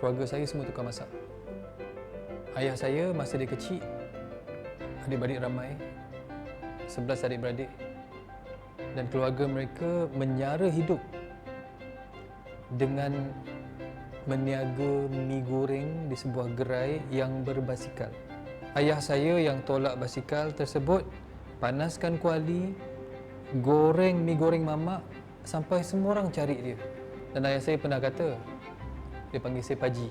Keluarga saya semua tukar masak. Ayah saya masa dia kecil, adik-beradik ramai, 11 adik-beradik. Dan keluarga mereka menyara hidup dengan meniaga mi goreng di sebuah gerai yang berbasikal. Ayah saya yang tolak basikal tersebut panaskan kuali, goreng mi goreng mamak sampai semua orang cari dia. Dan ayah saya pernah kata, dia panggil saya Paji.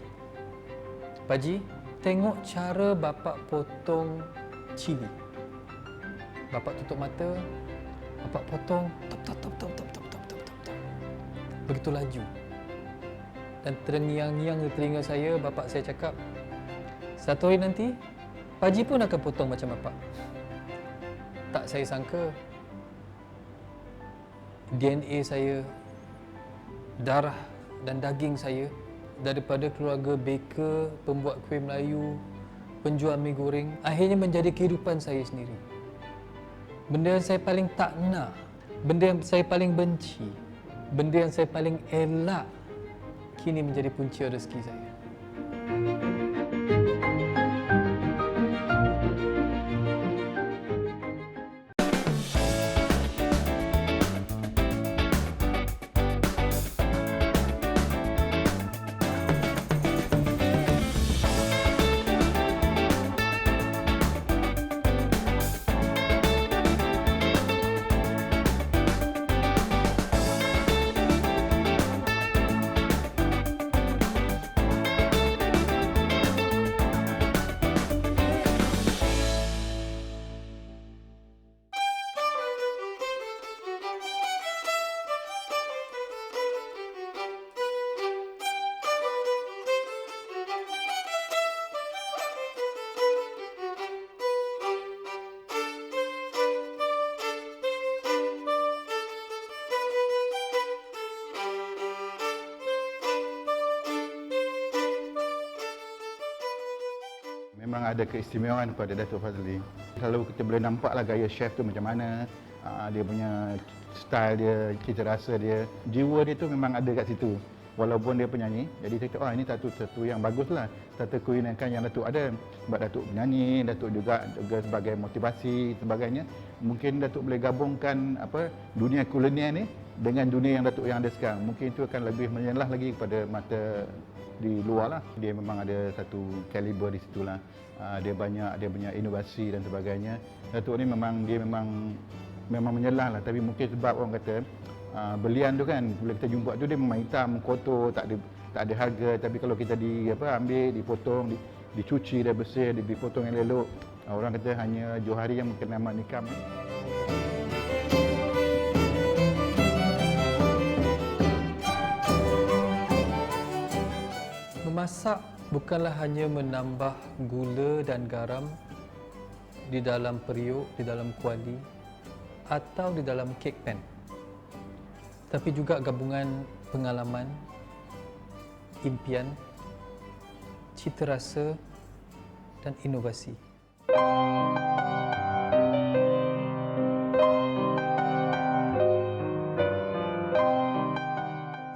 Paji, tengok cara bapak potong cili. Bapak tutup mata, bapak potong, top. Begitu laju. Dan terngiang-ngiang di telinga saya, bapak saya cakap, satu hari nanti, Paji pun akan potong macam bapak. Tak saya sangka, DNA saya, darah dan daging saya daripada keluarga baker, pembuat kuih Melayu, penjual mi goreng, akhirnya menjadi kehidupan saya sendiri. Benda yang saya paling tak nak, benda yang saya paling benci, benda yang saya paling elak, kini menjadi punca rezeki saya. Memang ada keistimewaan pada Datuk Fazli. Selalu kita boleh nampaklah gaya chef tu macam mana, dia punya style dia, cita rasa dia, jiwa dia tu memang ada kat situ. Walaupun dia penyanyi, jadi saya kata, ini satu yang baguslah, satu keunikan yang Datuk ada. Sebab Datuk penyanyi, Datuk juga sebagai motivasi sebagainya. Mungkin Datuk boleh gabungkan dunia kuliner ni dengan dunia yang Datuk yang ada sekarang. Mungkin itu akan lebih menyelah lagi kepada mata di luar lah. Dia memang ada satu kaliber di situ lah. Dia punya inovasi dan sebagainya. Datuk ni memang menyelah lah. Tapi mungkin sebab orang kata belian tu kan, bila kita jumpa tu dia memang hitam, kotor, tak ada harga. Tapi kalau kita ambil, dipotong, dicuci, dah bersih, dipotong yang elok, orang kata hanya Johari yang kena nikam. Memasak bukanlah hanya menambah gula dan garam di dalam periuk, di dalam kuali atau di dalam kek pan. Tapi juga gabungan pengalaman, impian, cita rasa dan inovasi.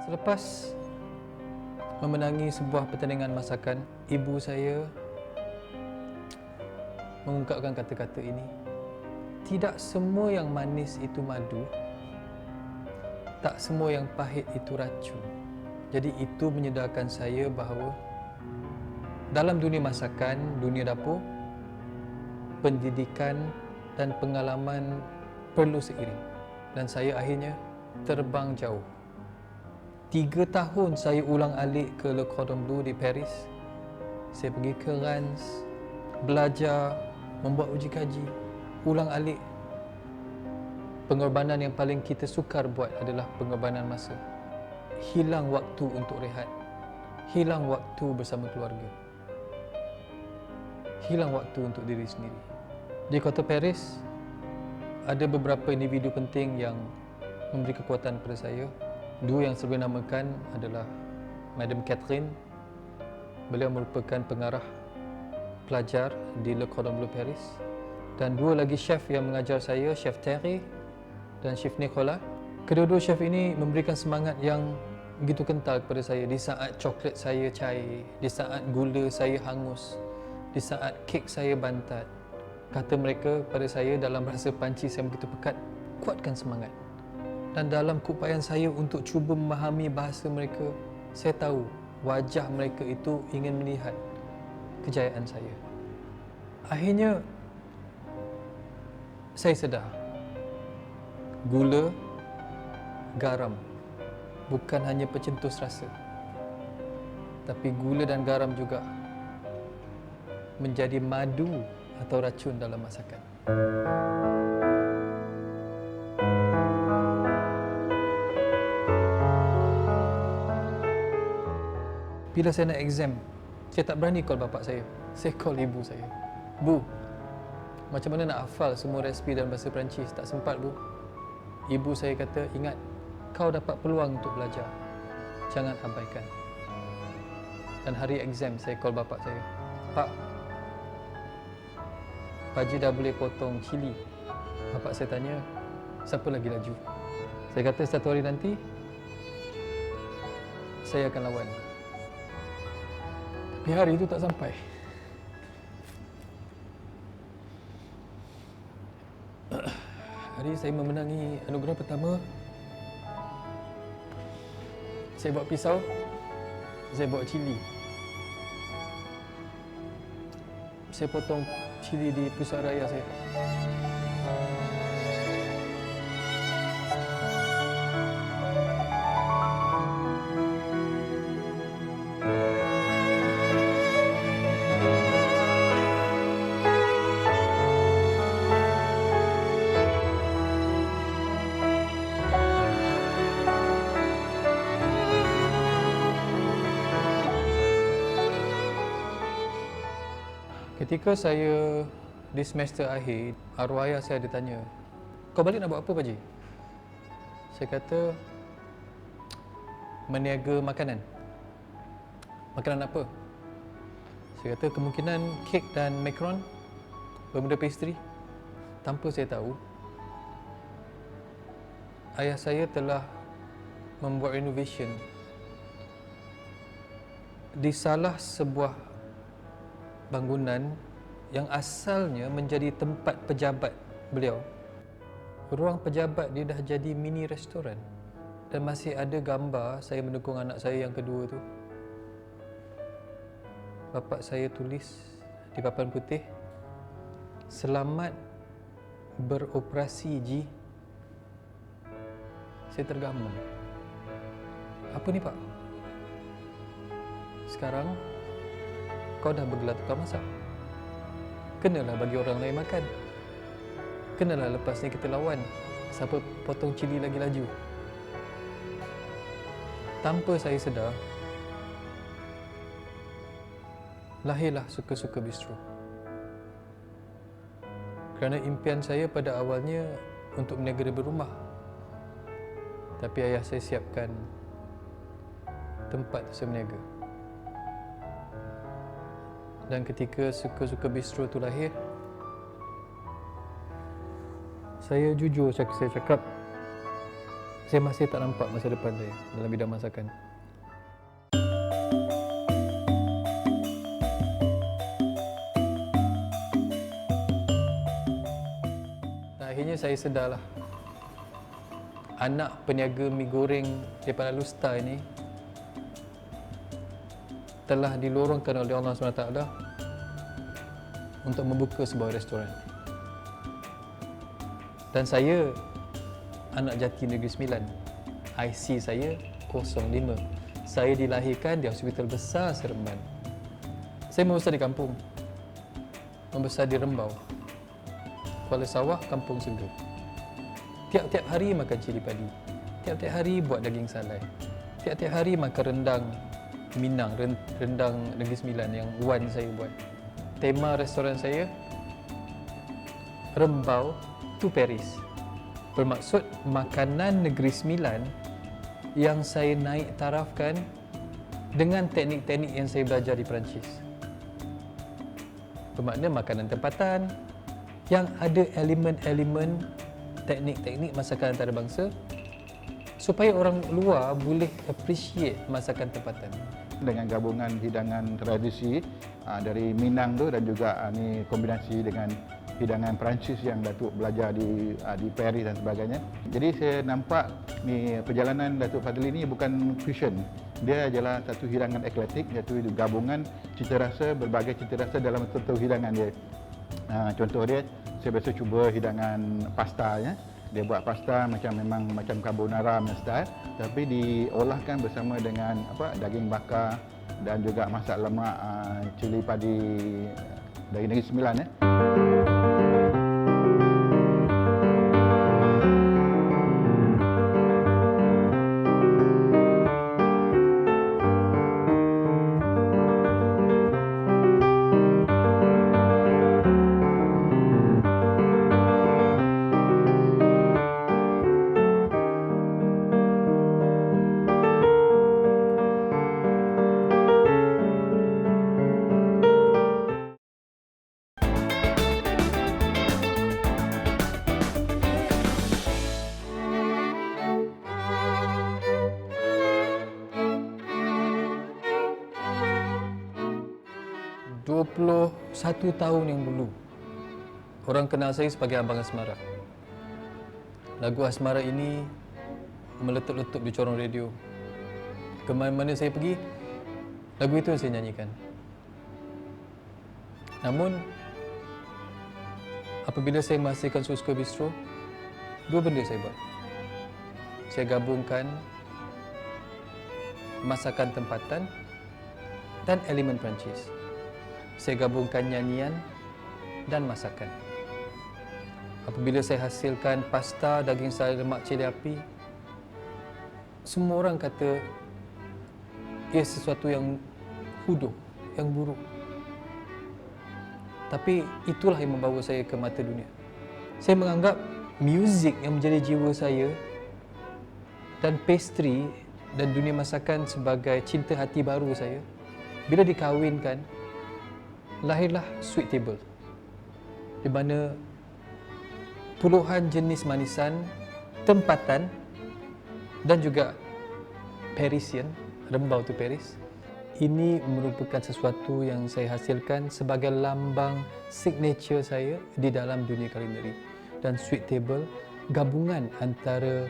Selepas memenangi sebuah pertandingan masakan, ibu saya mengungkapkan kata-kata ini. Tidak semua yang manis itu madu, tak semua yang pahit itu racun. Jadi itu menyedarkan saya bahawa dalam dunia masakan, dunia dapur, pendidikan dan pengalaman perlu seiring. Dan saya akhirnya terbang jauh. 3 tahun saya ulang-alik ke Le Cordon Bleu di Paris. Saya pergi ke Reims, belajar, membuat uji kaji, ulang-alik. Pengorbanan yang paling kita sukar buat adalah pengorbanan masa. Hilang waktu untuk rehat, hilang waktu bersama keluarga, hilang waktu untuk diri sendiri. Di kota Paris, ada beberapa individu penting yang memberi kekuatan kepada saya. 2 yang saya namakan adalah Madam Catherine. Beliau merupakan pengarah pelajar di Le Cordon Bleu Paris. Dan 2 lagi chef yang mengajar saya, Chef Terry dan Chef Nicolas. Kedua-dua chef ini memberikan semangat yang begitu kental kepada saya di saat coklat saya cair, di saat gula saya hangus, di saat kek saya bantat. Kata mereka pada saya dalam bahasa Perancis yang begitu pekat, kuatkan semangat. Dan dalam keupayaan saya untuk cuba memahami bahasa mereka, saya tahu wajah mereka itu ingin melihat kejayaan saya. Akhirnya saya sedar gula, garam bukan hanya pencetus rasa, tapi gula dan garam juga menjadi madu atau racun dalam masakan. Bila saya nak exam, saya tak berani call bapak saya. Saya call ibu saya. Bu, macam mana nak hafal semua resipi dalam bahasa Perancis? Tak sempat, Bu. Ibu saya kata, ingat, kau dapat peluang untuk belajar. Jangan abaikan. Dan hari exam, saya call bapak saya. Pak, Pakcik dah boleh potong cili. Bapak saya tanya, siapa lagi laju? Saya kata, satu hari nanti, saya akan lawan. Tapi hari itu tak sampai. Hari saya memenangi anugerah pertama. Saya bawa pisau, saya bawa cili. Saya potong cili di pusat raya saya. Ketika saya di semester akhir, arwah ayah saya ditanya, kau balik nak buat apa, Pakcik? Saya kata, meniaga makanan. Makanan apa? Saya kata, kemungkinan kek dan macaron, bermuda pastry. Tanpa saya tahu, ayah saya telah membuat renovation di salah sebuah bangunan yang asalnya menjadi tempat pejabat beliau. Ruang pejabat dia dah jadi mini restoran dan masih ada gambar saya mendukung anak saya yang kedua tu. Bapak saya tulis di papan putih, selamat beroperasi Ji. Saya tergamam. Apa ni, Pak? Sekarang kau dah bergelar tukang masak. Kenalah bagi orang lain makan. Kenalah lepas ni kita lawan siapa potong cili lagi laju. Tanpa saya sedar, lahirlah Suka-Suka Bistro. Kerana impian saya pada awalnya untuk berniaga di rumah. Tapi ayah saya siapkan tempat saya berniaga. Dan ketika Suka-Suka Bistro tu lahir, saya jujur saya cakap, saya masih tak nampak masa depan saya dalam bidang masakan. Dan akhirnya saya sedarlah, anak peniaga mi goreng daripada Lusta ini telah dilorongkan oleh Allah SWT untuk membuka sebuah restoran. Dan saya anak Jati Negeri Sembilan. IC saya 05. Saya dilahirkan di Hospital Besar Seremban. Saya membesar di kampung. Membesar di Rembau, Kuala Sawah, Kampung Seger. Tiap-tiap hari makan cili padi. Tiap-tiap hari buat daging salai. Tiap-tiap hari makan rendang Minang, rendang Negeri Sembilan yang Wan saya buat. Tema restoran saya, Rembau to Paris. Bermaksud makanan Negeri Sembilan yang saya naik tarafkan dengan teknik-teknik yang saya belajar di Perancis. Bermakna makanan tempatan yang ada elemen-elemen teknik-teknik masakan antarabangsa supaya orang luar boleh appreciate masakan tempatan. Dengan gabungan hidangan tradisi dari Minang tu dan juga ni kombinasi dengan hidangan Perancis yang Datuk belajar di Paris dan sebagainya. Jadi saya nampak ni perjalanan Datuk Fadli ni bukan fusion. Dia adalah satu hidangan eklektik, iaitu gabungan cita rasa, berbagai cita rasa dalam satu hidangan dia. Contoh dia, saya biasa cuba hidangan pasta ya. Dia buat pasta memang macam carbonara punya style, tapi diolahkan bersama dengan daging bakar dan juga masak lemak cili padi dari Negeri Sembilan ya. Satu tahun yang dulu, orang kenal saya sebagai Abang Asmara. Lagu Asmara ini meletup-letup di corong radio. Ke mana-mana saya pergi, lagu itu yang saya nyanyikan. Namun, apabila saya menghasilkan Suska Bistro, dua benda saya buat. Saya gabungkan masakan tempatan dan elemen Perancis. Saya gabungkan nyanyian dan masakan. Apabila saya hasilkan pasta daging sari lemak cili api, semua orang kata ia sesuatu yang huduh, yang buruk. Tapi itulah yang membawa saya ke mata dunia. Saya menganggap muzik yang menjadi jiwa saya dan pastry dan dunia masakan sebagai cinta hati baru saya. Bila dikahwinkan, lahirlah Sweet Table, di mana puluhan jenis manisan tempatan dan juga Parisian, rembau tu Paris. Ini merupakan sesuatu yang saya hasilkan sebagai lambang signature saya di dalam dunia kulineri. Dan Sweet Table gabungan antara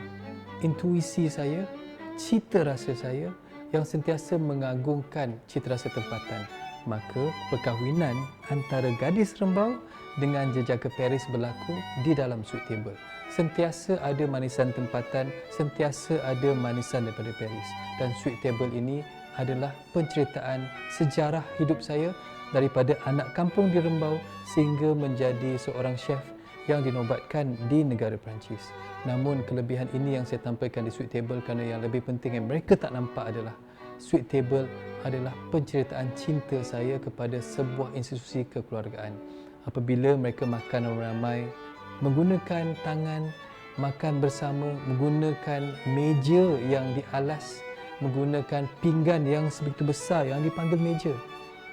intuisi saya, cita rasa saya yang sentiasa mengagungkan cita rasa tempatan. Maka perkahwinan antara gadis rembau dengan jejaka Paris berlaku di dalam Sweet Table. Sentiasa ada manisan tempatan, sentiasa ada manisan daripada Paris. Dan Sweet Table ini adalah penceritaan sejarah hidup saya daripada anak kampung di Rembau sehingga menjadi seorang chef yang dinobatkan di negara Perancis. Namun kelebihan ini yang saya tampilkan di Sweet Table kerana yang lebih penting yang mereka tak nampak adalah Sweet Table adalah penceritaan cinta saya kepada sebuah institusi kekeluargaan. Apabila mereka makan ramai, menggunakan tangan, makan bersama, menggunakan meja yang dialas, menggunakan pinggan yang sebegitu besar yang dipanggil meja.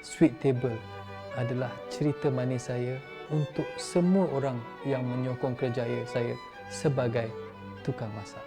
Sweet Table adalah cerita manis saya untuk semua orang yang menyokong kerjaya saya sebagai tukang masak.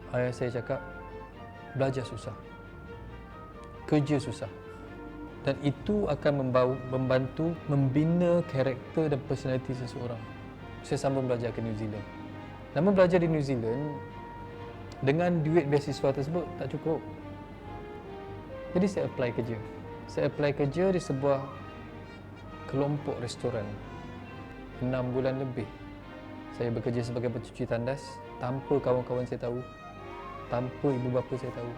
Ayah saya cakap, belajar susah, kerja susah, dan itu akan membantu membina karakter dan personaliti seseorang. Saya sambung belajar ke New Zealand. Namun belajar di New Zealand dengan duit beasiswa tersebut tak cukup. Jadi saya apply kerja. Saya apply kerja di sebuah kelompok restoran. 6 bulan lebih saya bekerja sebagai pencuci tandas tanpa kawan-kawan saya tahu, tanpa ibu bapa saya tahu.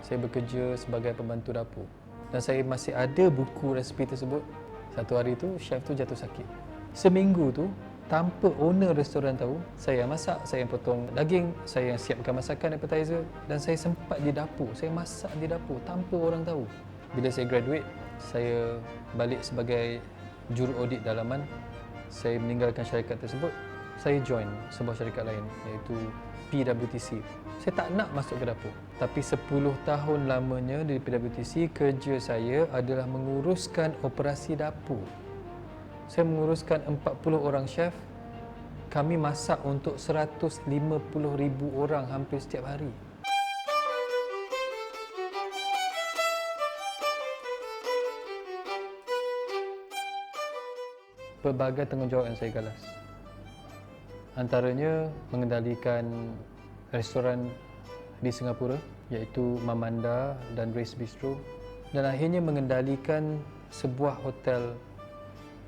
Saya bekerja sebagai pembantu dapur. dan saya masih ada buku resipi tersebut. Satu hari tu chef tu jatuh sakit. Seminggu tu tanpa owner restoran tahu, saya yang masak, saya yang potong daging, saya yang siapkan masakan appetizer, dan saya sempat di dapur, saya masak di dapur tanpa orang tahu. Bila saya graduate, saya balik sebagai juru audit dalaman. Saya meninggalkan syarikat tersebut, saya join sebuah syarikat lain iaitu PWTC. Saya tak nak masuk ke dapur. Tapi 10 tahun lamanya di PWTC, kerja saya adalah menguruskan operasi dapur. Saya menguruskan 40 orang chef. Kami masak untuk 150,000 orang hampir setiap hari. Pelbagai tanggungjawab yang saya galas. Antaranya mengendalikan restoran di Singapura iaitu Mamanda dan Race Bistro, dan akhirnya mengendalikan sebuah hotel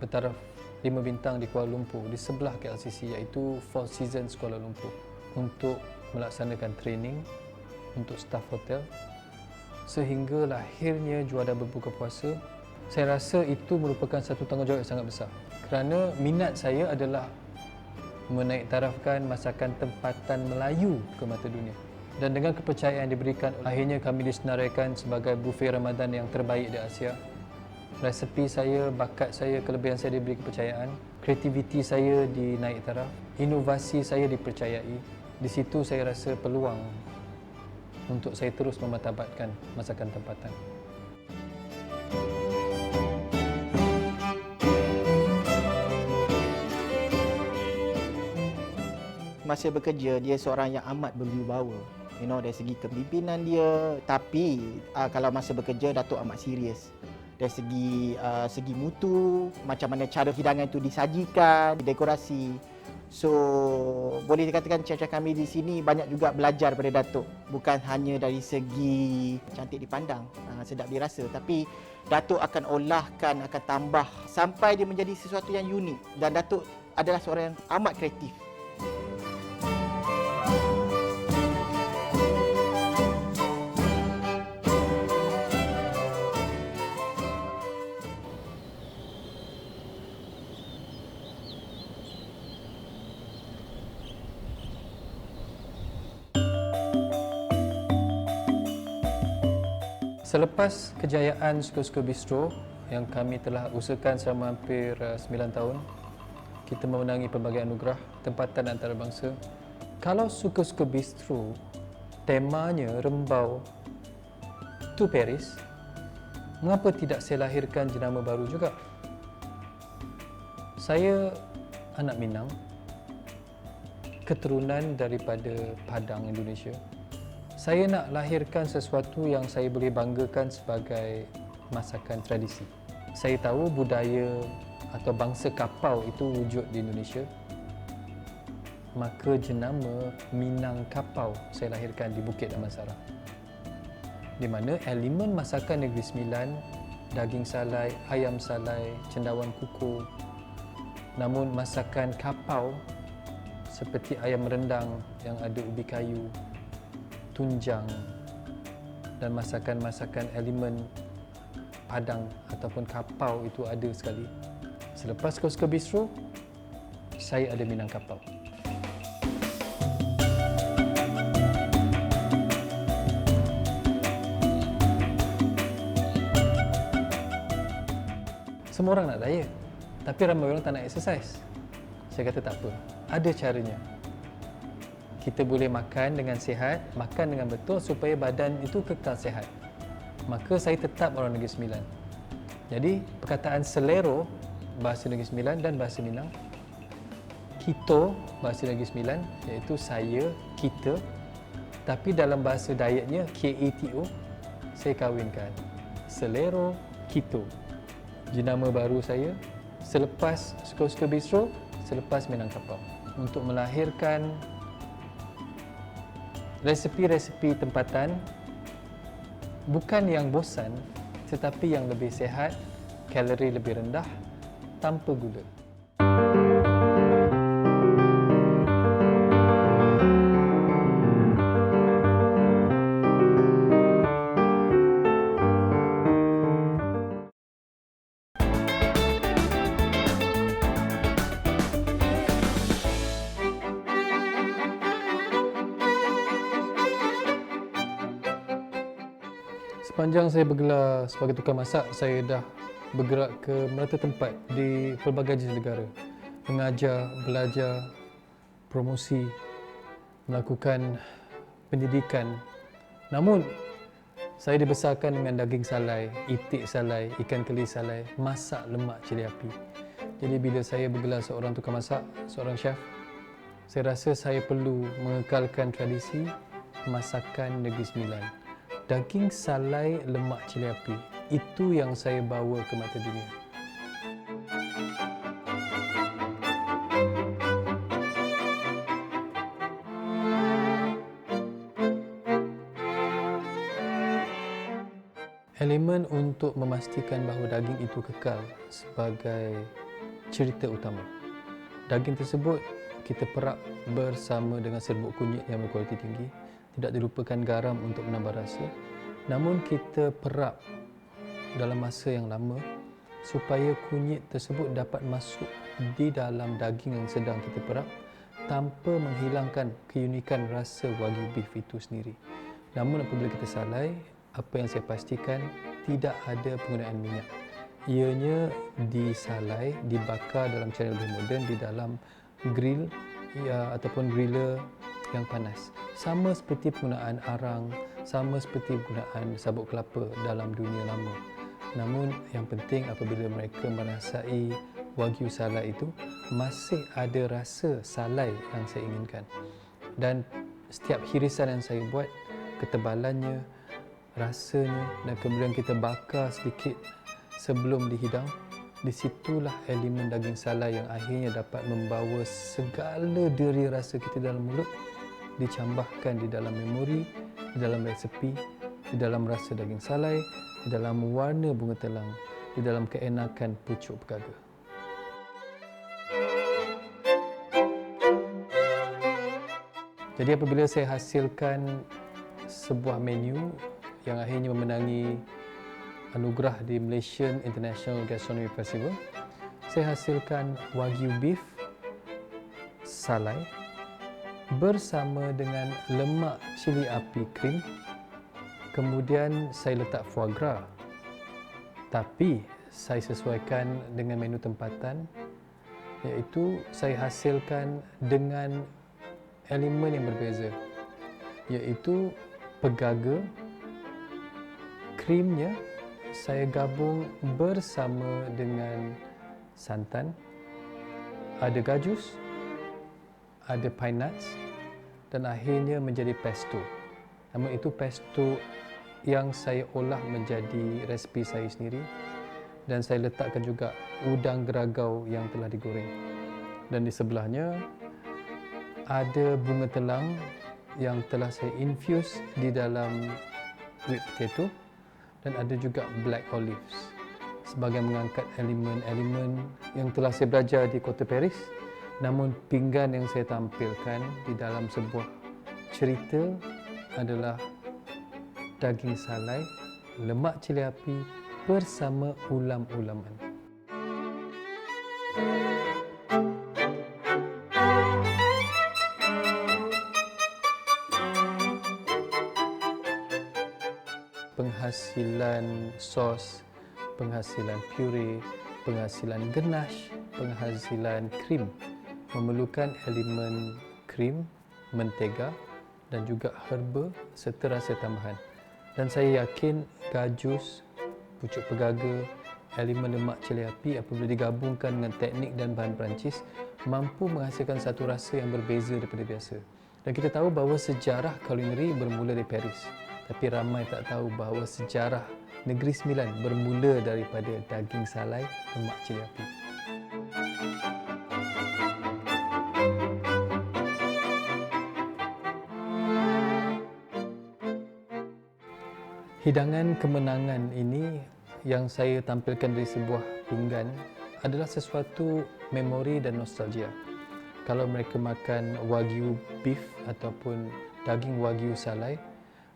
bertaraf 5 bintang di Kuala Lumpur di sebelah KLCC iaitu Four Seasons Kuala Lumpur untuk melaksanakan training untuk staf hotel sehingga lahirnya juara berbuka puasa. Saya rasa itu merupakan satu tanggungjawab yang sangat besar kerana minat saya adalah menaik tarafkan masakan tempatan Melayu ke mata dunia. Dan dengan kepercayaan yang diberikan, akhirnya kami disenaraikan sebagai buffet Ramadan yang terbaik di Asia. Resepi saya, bakat saya, kelebihan saya diberi kepercayaan, kreativiti saya dinaik taraf, inovasi saya dipercayai. Di situ saya rasa peluang untuk saya terus memartabatkan masakan tempatan. Masa bekerja, dia seorang yang amat berwibawa. Dari segi kepimpinan dia. Tapi kalau masa bekerja, Datuk amat serius. Dari segi mutu, macam mana cara hidangan itu disajikan, dekorasi. So, boleh dikatakan chef-chef kami di sini banyak juga belajar pada Datuk. Bukan hanya dari segi cantik dipandang, sedap dirasa. Tapi Datuk akan olahkan, akan tambah sampai dia menjadi sesuatu yang unik. Dan Datuk adalah seorang yang amat kreatif. Selepas kejayaan Suka-Suka Bistro yang kami telah usahakan selama hampir 9 tahun, kita memenangi pelbagai anugerah tempatan antarabangsa. Kalau Suka-Suka Bistro temanya Rembau to Paris, mengapa tidak saya lahirkan jenama baru juga? Saya anak Minang, keturunan daripada Padang, Indonesia. Saya nak lahirkan sesuatu yang saya boleh banggakan sebagai masakan tradisi. Saya tahu budaya atau bangsa kapau itu wujud di Indonesia. Maka jenama Minang Kapau saya lahirkan di Bukit Damansara. Di mana elemen masakan Negeri Sembilan, daging salai, ayam salai, cendawan kuku. Namun masakan kapau seperti ayam rendang yang ada ubi kayu, tunjang, dan masakan-masakan elemen Padang ataupun kapau itu ada sekali. Selepas Suka-Suka Bistro, saya ada Minang Kapau. Semua orang nak diet, tapi ramai orang tak nak exercise. Saya kata tak apa, ada caranya. Kita boleh makan dengan sihat, makan dengan betul supaya badan itu kekal sihat. Maka saya tetap orang Negeri Sembilan. Jadi perkataan selero bahasa Negeri Sembilan dan bahasa Minang, keto bahasa Negeri Sembilan iaitu saya, kita, tapi dalam bahasa dietnya KETO, saya kahwinkan selero keto. Jenama baru saya selepas Suka-Suka Bistro, selepas Minang Kapau, untuk melahirkan resepi-resepi tempatan bukan yang bosan tetapi yang lebih sihat, kalori lebih rendah, tanpa gula. Sepanjang saya bergelar sebagai tukang masak, saya dah bergerak ke merata tempat di pelbagai jenis negara. Mengajar, belajar, promosi, melakukan pendidikan. Namun, saya dibesarkan dengan daging salai, itik salai, ikan keli salai, masak lemak cili api. Jadi bila saya bergelar seorang tukang masak, seorang chef, saya rasa saya perlu mengekalkan tradisi masakan Negeri Sembilan. Daging salai lemak cili api, itu yang saya bawa ke mata dunia. Elemen untuk memastikan bahawa daging itu kekal sebagai cerita utama. Daging tersebut kita perap bersama dengan serbuk kunyit yang berkualiti tinggi. Tidak dilupakan garam untuk menambah rasa. Namun kita perap dalam masa yang lama supaya kunyit tersebut dapat masuk di dalam daging yang sedang kita perap tanpa menghilangkan keunikan rasa wagyu beef itu sendiri. Namun apabila kita salai, apa yang saya pastikan tidak ada penggunaan minyak. Ianya disalai, dibakar dalam cara lebih moden di dalam grill ataupun griller yang panas. Sama seperti penggunaan arang, sama seperti penggunaan sabut kelapa dalam dunia lama. Namun yang penting apabila mereka merasai wagyu salai itu, masih ada rasa salai yang saya inginkan. Dan setiap hirisan yang saya buat, ketebalannya, rasanya, dan kemudian kita bakar sedikit sebelum dihidang, di situlah elemen daging salai yang akhirnya dapat membawa segala deri rasa kita dalam mulut dicambahkan di dalam memori, di dalam resepi, di dalam rasa daging salai, di dalam warna bunga telang, di dalam keenakan pucuk pegaga. Jadi apabila saya hasilkan sebuah menu yang akhirnya memenangi anugerah di Malaysian International Gastronomy Festival, saya hasilkan wagyu beef salai bersama dengan lemak cili api krim. Kemudian saya letak foie gras, tapi saya sesuaikan dengan menu tempatan, iaitu saya hasilkan dengan elemen yang berbeza, iaitu pegaga. Krimnya saya gabung bersama dengan santan, ada gajus, ada pine nuts, dan akhirnya menjadi pesto. Namun itu pesto yang saya olah menjadi resipi saya sendiri, dan saya letakkan juga udang geragau yang telah digoreng. Dan di sebelahnya ada bunga telang yang telah saya infuse di dalam whipped potato, dan ada juga black olives sebagai mengangkat elemen-elemen yang telah saya belajar di Kota Paris. Namun pinggan yang saya tampilkan di dalam sebuah cerita adalah daging salai, lemak cili api bersama ulam-ulaman. Penghasilan sos, penghasilan puree, penghasilan ganache, penghasilan krim memerlukan elemen krim, mentega dan juga herba serta rasa tambahan. Dan saya yakin gajus, pucuk pegaga, elemen lemak cili api apabila digabungkan dengan teknik dan bahan Perancis mampu menghasilkan satu rasa yang berbeza daripada biasa. Dan kita tahu bahawa sejarah kulineri bermula dari Paris. Tapi ramai tak tahu bahawa sejarah Negeri Sembilan bermula daripada daging salai lemak cili api. Hidangan kemenangan ini yang saya tampilkan dari sebuah pinggan adalah sesuatu memori dan nostalgia. Kalau mereka makan wagyu beef ataupun daging wagyu salai,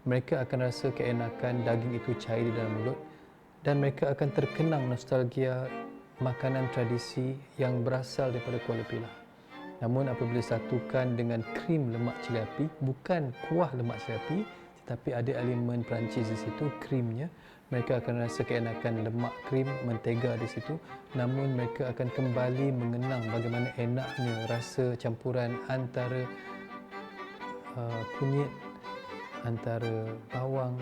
mereka akan rasa keenakan daging itu cair di dalam mulut dan mereka akan terkenang nostalgia makanan tradisi yang berasal daripada Kuala Pilah. Namun apabila disatukan dengan krim lemak cili api, bukan kuah lemak cili api, tapi ada elemen Perancis di situ, krimnya. Mereka akan rasa keenakan lemak krim, mentega di situ. Namun mereka akan kembali mengenang bagaimana enaknya rasa campuran antara kunyit, antara bawang,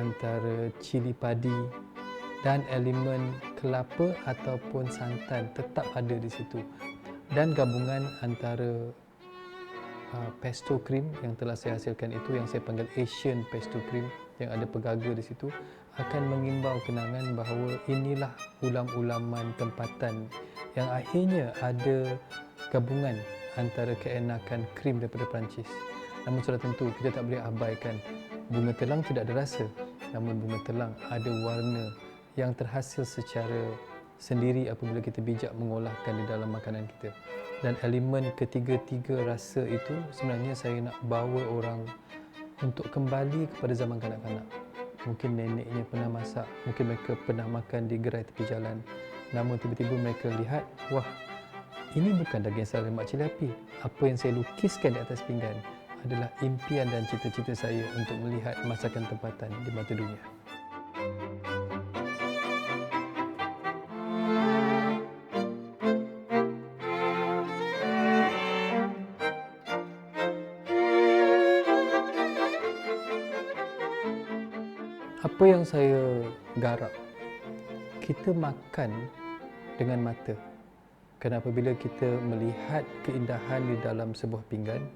antara cili padi dan elemen kelapa ataupun santan tetap ada di situ. Dan gabungan antara pesto cream yang telah saya hasilkan itu, yang saya panggil Asian pesto cream, yang ada pegaga di situ, akan mengimbau kenangan bahawa inilah ulam-ulaman tempatan yang akhirnya ada gabungan antara keenakan krim daripada Perancis. Namun sudah tentu kita tak boleh abaikan bunga telang tidak ada rasa, namun bunga telang ada warna yang terhasil secara sendiri apabila kita bijak mengolahkan di dalam makanan kita. Dan elemen ketiga-tiga rasa itu sebenarnya saya nak bawa orang untuk kembali kepada zaman kanak-kanak. Mungkin neneknya pernah masak, mungkin mereka pernah makan di gerai tepi jalan. Namun tiba-tiba mereka lihat, wah, ini bukan daging sala lemak cili api. Apa yang saya lukiskan di atas pinggan adalah impian dan cita-cita saya untuk melihat masakan tempatan di mata dunia. Apa yang saya garap, kita makan dengan mata. Kerana apabila kita melihat keindahan di dalam sebuah pinggan,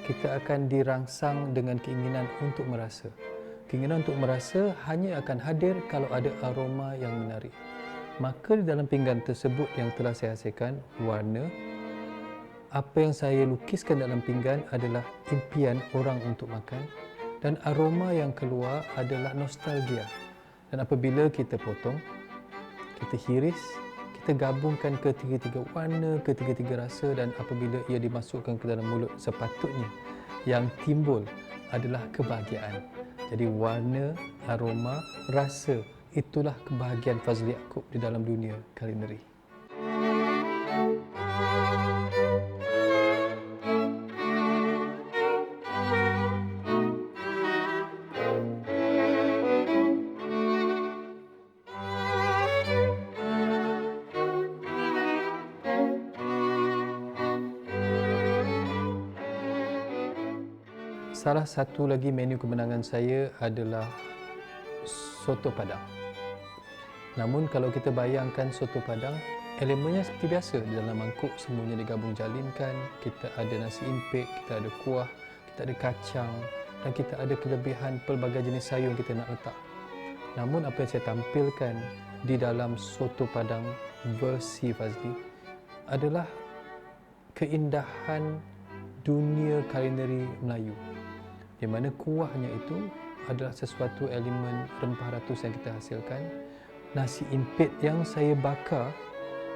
kita akan dirangsang dengan keinginan untuk merasa. Keinginan untuk merasa hanya akan hadir kalau ada aroma yang menarik. Maka di dalam pinggan tersebut yang telah saya hasilkan, warna, apa yang saya lukiskan dalam pinggan adalah impian orang untuk makan, dan aroma yang keluar adalah nostalgia. Dan apabila kita potong, kita hiris, kita gabungkan ketiga-tiga warna, ketiga-tiga rasa, dan apabila ia dimasukkan ke dalam mulut, sepatutnya yang timbul adalah kebahagiaan. Jadi warna, aroma, rasa, itulah kebahagiaan Fazli Yaakob di dalam dunia kulineri. Salah satu lagi menu kemenangan saya adalah soto Padang. Namun kalau kita bayangkan soto Padang, elemennya seperti biasa. Di dalam mangkuk semuanya digabung jalinkan. Kita ada nasi impit, kita ada kuah, kita ada kacang, dan kita ada kelebihan pelbagai jenis sayur yang kita nak letak. Namun apa yang saya tampilkan di dalam soto Padang versi Fazli adalah keindahan dunia kulineri Melayu, di mana kuahnya itu adalah sesuatu elemen rempah ratus yang kita hasilkan. Nasi impit yang saya bakar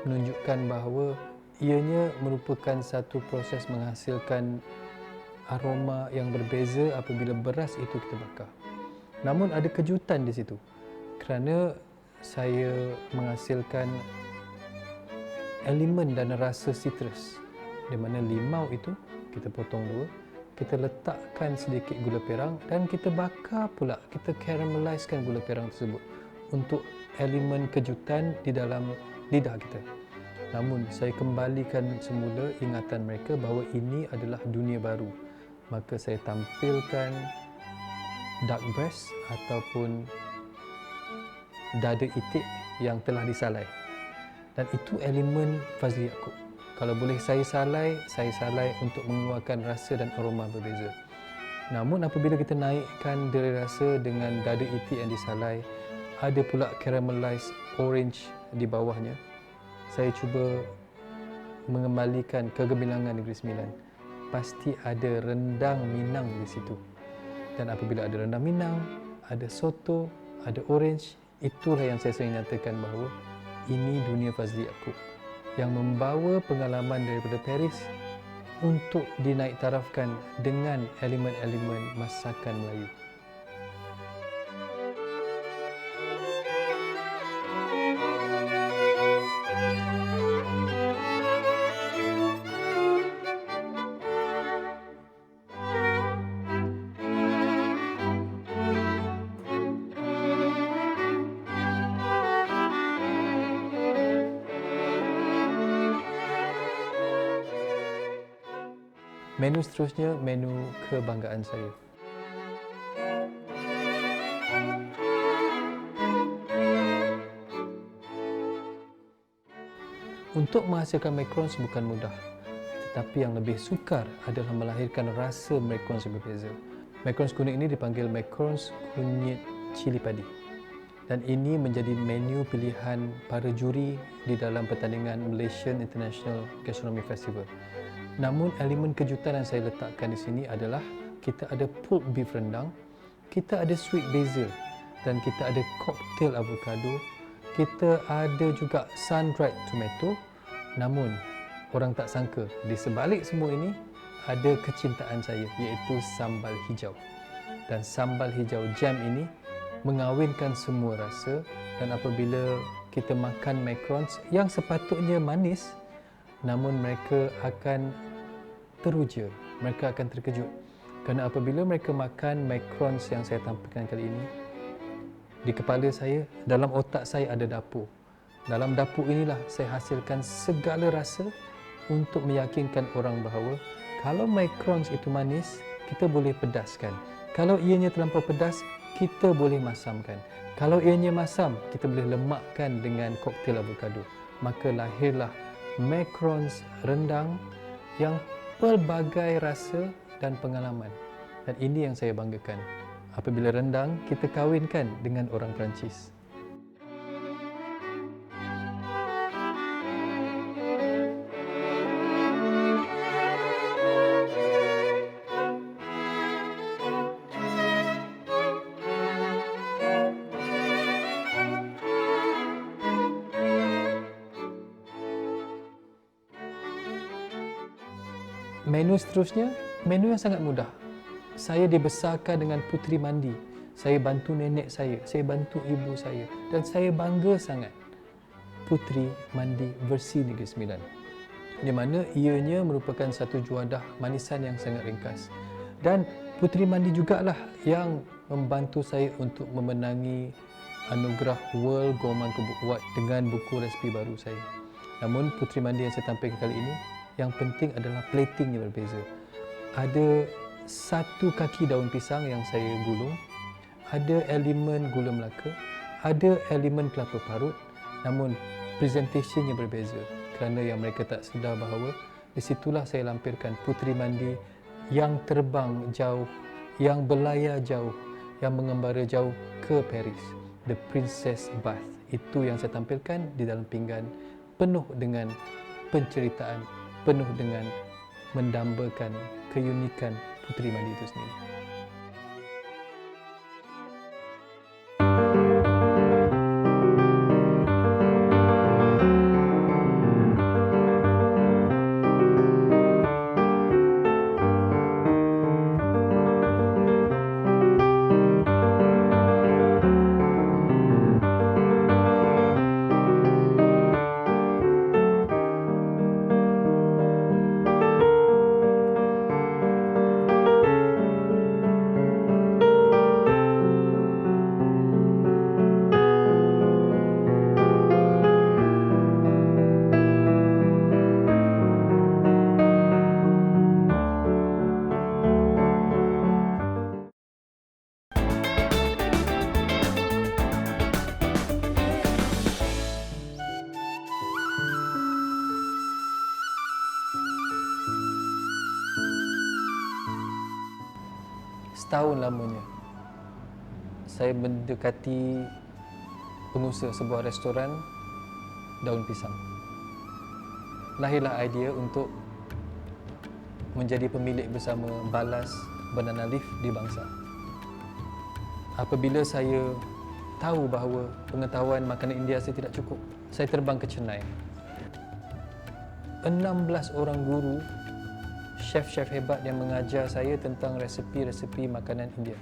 menunjukkan bahawa ianya merupakan satu proses menghasilkan aroma yang berbeza apabila beras itu kita bakar. Namun ada kejutan di situ, kerana saya menghasilkan elemen dan rasa citrus, di mana limau itu kita potong dua, kita letakkan sedikit gula perang dan kita bakar pula, kita caramelizekan gula perang tersebut untuk elemen kejutan di dalam lidah kita. Namun saya kembalikan semula ingatan mereka bahawa ini adalah dunia baru. Maka saya tampilkan duck breast ataupun dada itik yang telah disalai. Dan itu elemen Fazli Yaakob. Kalau boleh saya salai untuk mengeluarkan rasa dan aroma berbeza. Namun apabila kita naikkan dari rasa dengan dada itik yang disalai, ada pula caramelized orange di bawahnya. Saya cuba mengembalikan kegemilangan Negeri Sembilan. Pasti ada rendang Minang di situ. Dan apabila ada rendang Minang, ada soto, ada orange, itulah yang saya sering nyatakan bahawa ini dunia Fazli Yaakob yang membawa pengalaman daripada Paris untuk dinaik tarafkan dengan elemen-elemen masakan Melayu. Menu seterusnya, menu kebanggaan saya. Untuk menghasilkan macarons bukan mudah, tetapi yang lebih sukar adalah melahirkan rasa macarons yang berbeza. Macarons kuning ini dipanggil macarons kunyit cili padi. Dan ini menjadi menu pilihan para juri di dalam pertandingan Malaysian International Gastronomy Festival. Namun elemen kejutan yang saya letakkan di sini adalah kita ada pulled beef rendang, kita ada sweet basil dan kita ada cocktail avocado, kita ada juga sun-dried tomato. Namun orang tak sangka di sebalik semua ini ada kecintaan saya, iaitu sambal hijau. Dan sambal hijau jam ini mengawinkan semua rasa, dan apabila kita makan macarons yang sepatutnya manis, namun mereka akan teruja, mereka akan terkejut. Kerana apabila mereka makan macarons yang saya tampilkan kali ini, di kepala saya, dalam otak saya ada dapur. Dalam dapur inilah saya hasilkan segala rasa untuk meyakinkan orang bahawa kalau macarons itu manis, kita boleh pedaskan. Kalau ianya terlampau pedas, kita boleh masamkan. Kalau ianya masam, kita boleh lemakkan dengan koktel avocado. Maka lahirlah macarons rendang yang pelbagai rasa dan pengalaman. Dan ini yang saya banggakan. Apabila rendang, kita kawinkan dengan orang Perancis. Menu seterusnya, menu yang sangat mudah. Saya dibesarkan dengan puteri mandi. Saya bantu nenek saya bantu ibu saya. Dan saya bangga sangat puteri mandi versi Negeri Sembilan. Di mana ianya merupakan satu juadah manisan yang sangat ringkas. Dan puteri mandi jugalah yang membantu saya untuk memenangi anugerah World Gourmand Cookbook Award dengan buku resipi baru saya. Namun puteri mandi yang saya tampilkan kali ini, yang penting adalah platingnya berbeza. Ada satu kaki daun pisang yang saya gulung, ada elemen gula melaka, ada elemen kelapa parut, namun presentationnya berbeza. Kerana yang mereka tak sedar bahawa di situlah saya lampirkan puteri mandi yang terbang jauh, yang berlayar jauh, yang mengembara jauh ke Paris. The Princess Bath. Itu yang saya tampilkan di dalam pinggan, penuh dengan penceritaan, penuh dengan mendambakan keunikan puteri mandi itu sendiri. Setahun lamanya saya mendekati pengusaha sebuah restoran daun pisang. Lahirlah idea untuk menjadi pemilik bersama Balas Banana Leaf di Bangsa. Apabila saya tahu bahawa pengetahuan makanan India saya tidak cukup, saya terbang ke Chennai. 16 orang guru, chef-chef hebat yang mengajar saya tentang resepi-resepi makanan India.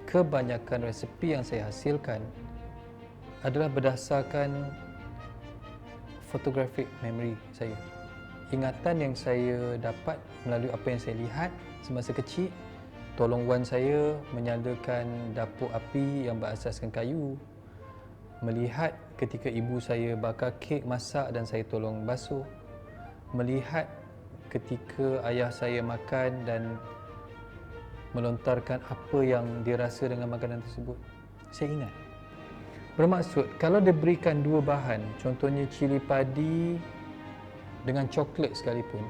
Kebanyakan resepi yang saya hasilkan adalah berdasarkan photographic memory saya, ingatan yang saya dapat melalui apa yang saya lihat semasa kecil, tolong wan saya menyalakan dapur api yang berasaskan kayu, melihat ketika ibu saya bakar kek, masak dan saya tolong basuh, melihat ketika ayah saya makan dan melontarkan apa yang dia rasa dengan makanan tersebut. Saya ingat. Bermaksud, kalau diberikan dua bahan, contohnya cili padi dengan coklat sekalipun,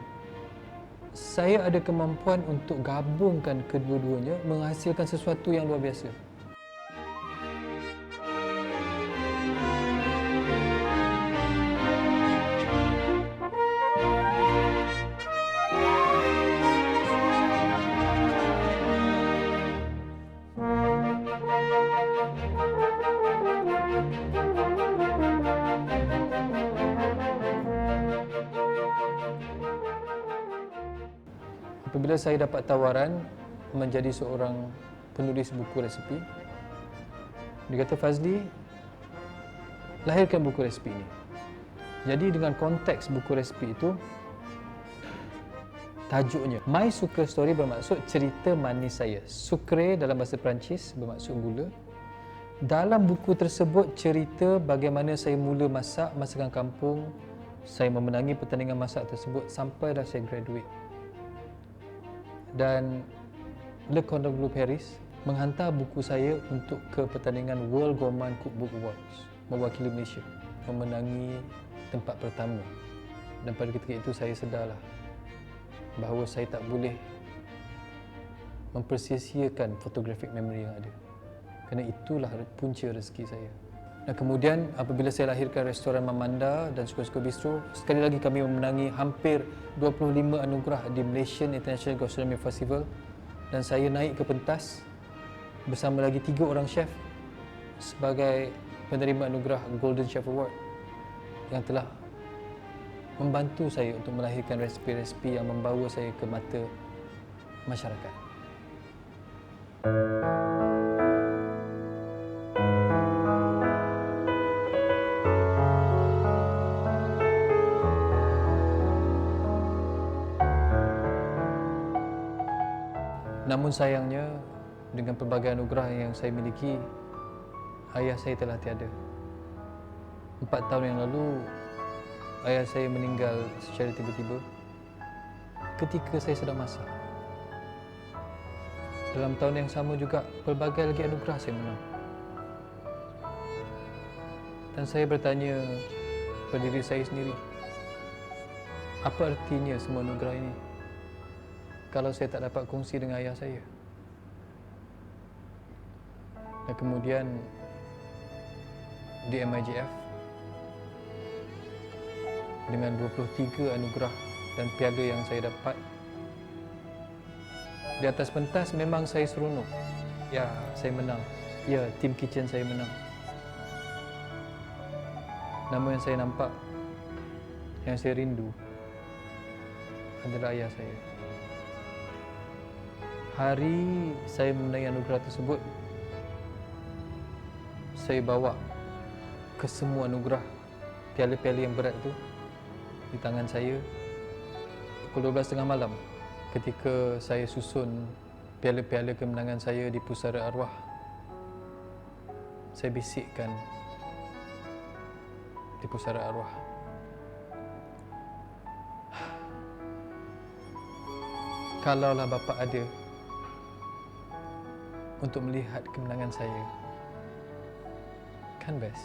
saya ada kemampuan untuk gabungkan kedua-duanya menghasilkan sesuatu yang luar biasa. Apabila saya dapat tawaran menjadi seorang penulis buku resepi, dia kata, Fazli, lahirkan buku resepi ini. Jadi dengan konteks buku resepi itu, tajuknya My Sucre Story bermaksud cerita manis saya. Sucre dalam bahasa Perancis bermaksud gula. Dalam buku tersebut cerita bagaimana saya mula masak masakan kampung, saya memenangi pertandingan masak tersebut sampailah saya graduate. Dan Le Cordon Bleu Paris menghantar buku saya untuk ke pertandingan World Gourmand Cookbook Awards mewakili Malaysia, memenangi tempat pertama. Dan pada ketika itu saya sedarlah bahawa saya tak boleh mempersia-siakan photographic memory yang ada, kerana itulah punca rezeki saya. Dan kemudian apabila saya lahirkan restoran Mamanda dan Suka-Suka Bistro, sekali lagi kami memenangi hampir 25 anugerah di Malaysian International Gastronomy Festival, dan saya naik ke pentas bersama lagi 3 orang chef sebagai penerima anugerah Golden Chef Award yang telah membantu saya untuk melahirkan resipi-resipi yang membawa saya ke mata masyarakat. Namun sayangnya, dengan pelbagai anugerah yang saya miliki, ayah saya telah tiada. 4 tahun yang lalu, ayah saya meninggal secara tiba-tiba ketika saya sedang masak. Dalam tahun yang sama juga, pelbagai lagi anugerah saya menang. Dan saya bertanya pada diri saya sendiri, apa artinya semua anugerah ini kalau saya tak dapat kongsi dengan ayah saya? Dan kemudian di MIGF dengan 23 anugerah dan piala yang saya dapat, di atas pentas memang saya seronok. Ya, saya menang. Ya, tim kitchen saya menang. Namun yang saya nampak, yang saya rindu adalah ayah saya. Hari saya memenangi anugerah tersebut, saya bawa ke semua anugerah piala-piala yang berat itu di tangan saya pukul 12.30 malam ketika saya susun piala-piala kemenangan saya di Pusara Arwah. Saya bisikkan di Pusara Arwah, kalaulah bapa ada untuk melihat kemenangan saya, kan best.